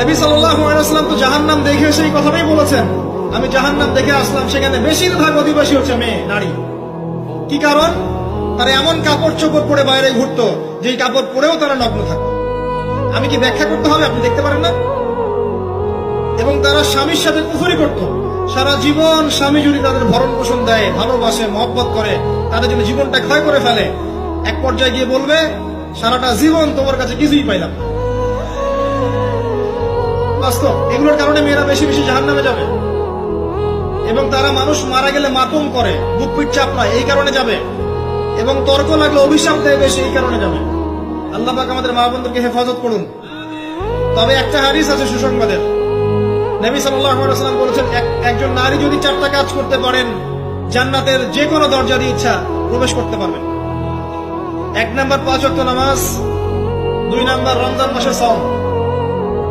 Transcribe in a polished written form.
নবী সাল্লাল্লাহু আলাইহি ওয়াসাল্লাম তো জাহান্নাম দেখে সেই কথাটাই বলেছেন, আমি জাহান্নাম দেখে আসলাম, সেখানে বেশিরভাগ অধিবাসী হচ্ছে মেয়ে, নারী। কি কারণ? তারা এমন কাপড় চোপড় পরে বাইরে ঘুরতো, যেই কাপড় পরেও তারা নগ্ন থাকতো। আমি কি ব্যাখ্যা করতে হবে? আপনি দেখতে পারেন না? এবং তারা স্বামীর সাথে কুফরি করত। সারা জীবন স্বামী যদি তাদের ভরণ পোষণ দেয়, ভালোবাসে, মহব্বত করে, তাদের জন্য জীবনটা ক্ষয় করে ফেলে, এক পর্যায়ে গিয়ে বলবে সারাটা জীবন তোমার কাছে কিছুই পাইলাম না। বাস্তব। এগুলোর কারণে মেয়েরা বেশি বেশি জাহান্নামে যাবে। এবং তারা মানুষ মারা গেলে মাতম করে, বুক পিঠ চাপড়ায়, এই কারণে যাবে। এবং তর্ক লাগলে অভিশাপ দেয় বেশি, এই কারণে যাবে। আল্লাহ পাক আমাদের মা বোনদেরকে হেফাজত করুন। তবে একটা হাদিস আছে সুসংবাদের। নবী সাল্লাল্লাহু আলাইহি ওয়াসাল্লাম বলেছেন, একজন নারী যদি 4টা কাজ করতে পারেন, জান্নাতের যে কোনো দরজা দিয়ে ইচ্ছা প্রবেশ করতে পারবেন। 1 নাম্বার 5 ওয়াক্ত নামাজ, 2 নাম্বার রমজান মাসের সওম,